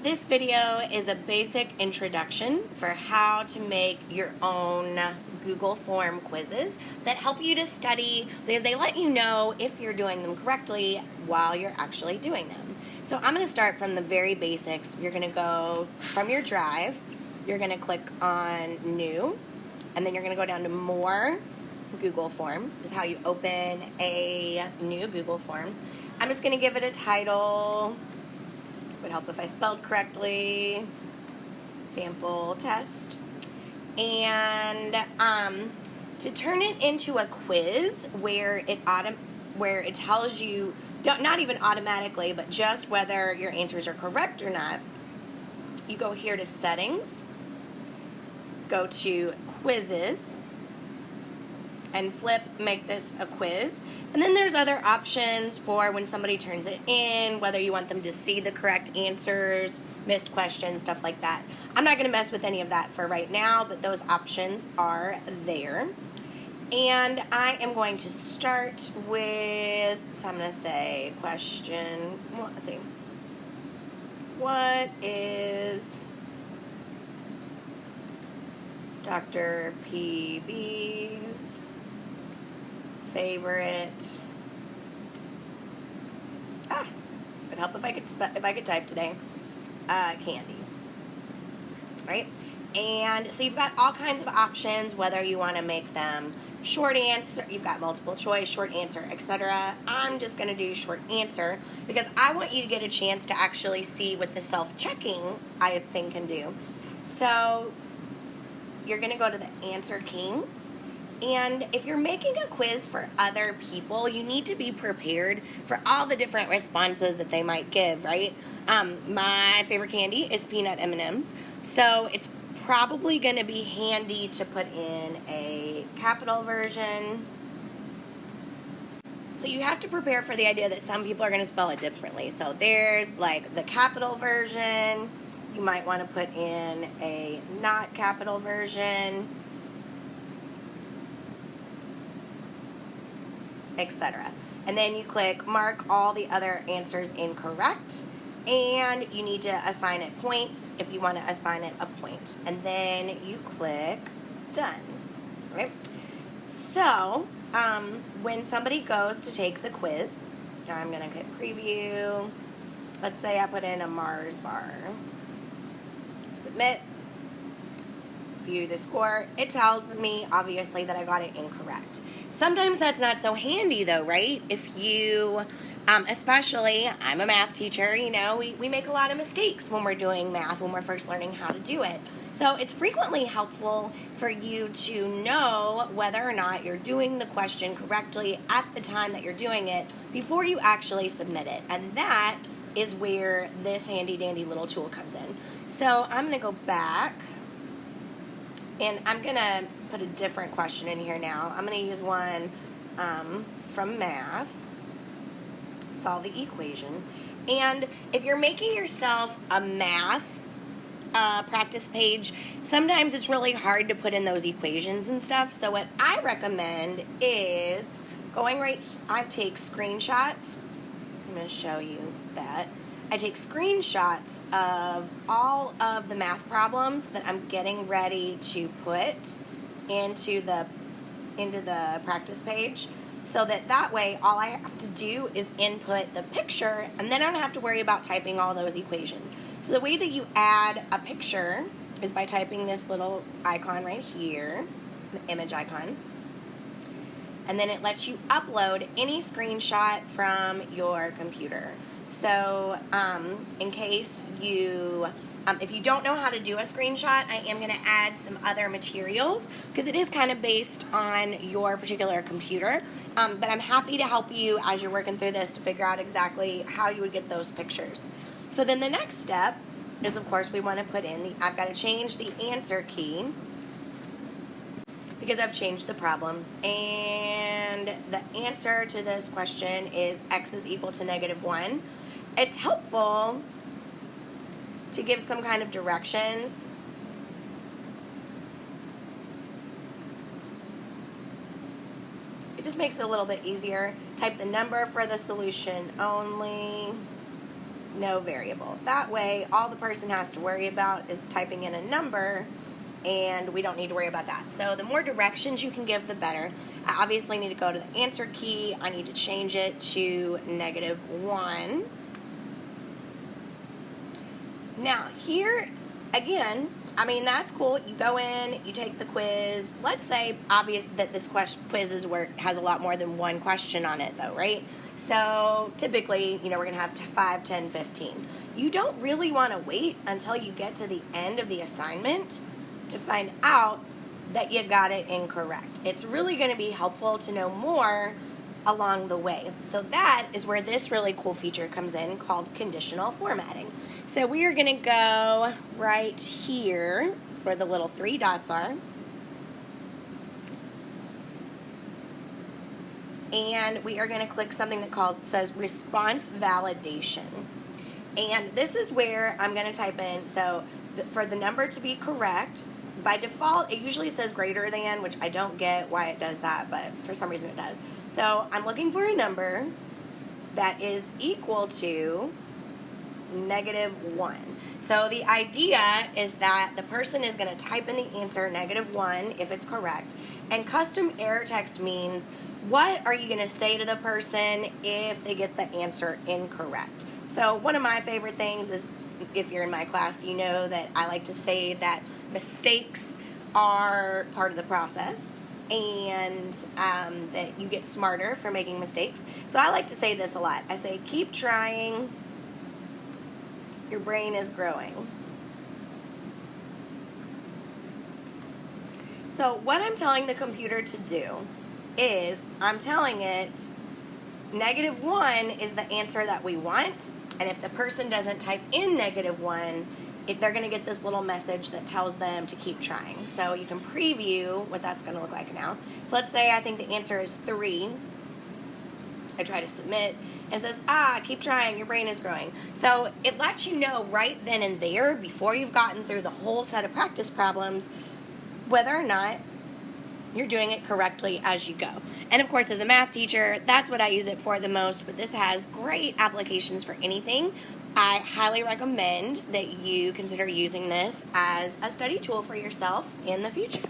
This video is a basic introduction for how to make your own Google form quizzes that help you to study, because they let you know if you're doing them correctly while you're actually doing them. So I'm going to start from the very basics. You're going to go from your drive, you're going to click on New, and then you're going to go down to More. Google Forms is how you open a new Google form. I'm just going to give it a title. Would help if I spelled correctly. Sample test. And to turn it into a quiz where it tells you, not even automatically, but just whether your answers are correct or not, you go here to Settings, go to Quizzes, and make this a quiz. And then there's other options for when somebody turns it in, whether you want them to see the correct answers, missed questions, stuff like that. I'm not going to mess with any of that for right now, but those options are there. And I am going to start with, so I'm going to say question, well, let's see. What is Dr. PB's favorite? It'd help if I could type today. Candy. Right? And so you've got all kinds of options, whether you want to make them short answer, you've got multiple choice, short answer, etc. I'm just going to do short answer because I want you to get a chance to actually see what the self-checking I think can do. So you're going to go to the answer key. And if you're making a quiz for other people, you need to be prepared for all the different responses that they might give, right? My favorite candy is peanut M&Ms. So it's probably going to be handy to put in a capital version. So you have to prepare for the idea that some people are going to spell it differently. So there's like the capital version. You might want to put in a not capital version, etc. And then you click mark all the other answers incorrect, and you need to assign it points if you want to assign it a point. And then you click done. Right? So when somebody goes to take the quiz, I'm going to click preview. Let's say I put in a Mars bar. Submit. View the score. It tells me, obviously, that I got it incorrect. Sometimes that's not so handy, though, right? If you, especially, I'm a math teacher, we make a lot of mistakes when we're doing math, when we're first learning how to do it. So it's frequently helpful for you to know whether or not you're doing the question correctly at the time that you're doing it before you actually submit it. And that is where this handy-dandy little tool comes in. So I'm going to go back. And I'm going to put a different question in here now. I'm going to use one from math. Solve the equation. And if you're making yourself a math practice page, sometimes it's really hard to put in those equations and stuff. So what I recommend is I take screenshots. I'm going to show you that. I take screenshots of all of the math problems that I'm getting ready to put into the practice page, so that way all I have to do is input the picture, and then I don't have to worry about typing all those equations. So the way that you add a picture is by typing this little icon right here, the image icon. And then it lets you upload any screenshot from your computer. So in case if you don't know how to do a screenshot, I am going to add some other materials because it is kind of based on your particular computer. But I'm happy to help you as you're working through this to figure out exactly how you would get those pictures. So then the next step is, of course, we want to put in I've got to change the answer key, because I've changed the problems, and the answer to this question is x is equal to -1. It's helpful to give some kind of directions. It just makes it a little bit easier. Type the number for the solution only. no variable. That way, all the person has to worry about is typing in a number, and we don't need to worry about that. So the more directions you can give, the better. I obviously need to go to the answer key. I need to change it to -1. Now, here, again, I mean, that's cool. You go in, you take the quiz. Let's say, obvious that this quiz has a lot more than one question on it, though, right? So typically, we're going to have 5, 10, 15. You don't really want to wait until you get to the end of the assignment to find out that you got it incorrect. It's really going to be helpful to know more along the way. So that is where this really cool feature comes in called conditional formatting. So we are going to go right here where the little 3 dots are. And we are going to click something that says response validation. And this is where I'm going to type in, so for the number to be correct, by default, it usually says greater than, which I don't get why it does that, but for some reason it does. So I'm looking for a number that is equal to -1. So the idea is that the person is going to type in the answer -1 if it's correct. And custom error text means, what are you going to say to the person if they get the answer incorrect? So one of my favorite things is, if you're in my class, you know that I like to say that mistakes are part of the process, and that you get smarter for making mistakes. So I like to say this a lot. I say, keep trying, your brain is growing. So what I'm telling the computer to do is I'm telling it -1 is the answer that we want, and if the person doesn't type in -1, they're going to get this little message that tells them to keep trying. So you can preview what that's going to look like now. So let's say I think the answer is 3. I try to submit, and it says, keep trying, your brain is growing. So it lets you know right then and there, before you've gotten through the whole set of practice problems, whether or not you're doing it correctly as you go. And of course, as a math teacher, that's what I use it for the most, but this has great applications for anything. I highly recommend that you consider using this as a study tool for yourself in the future.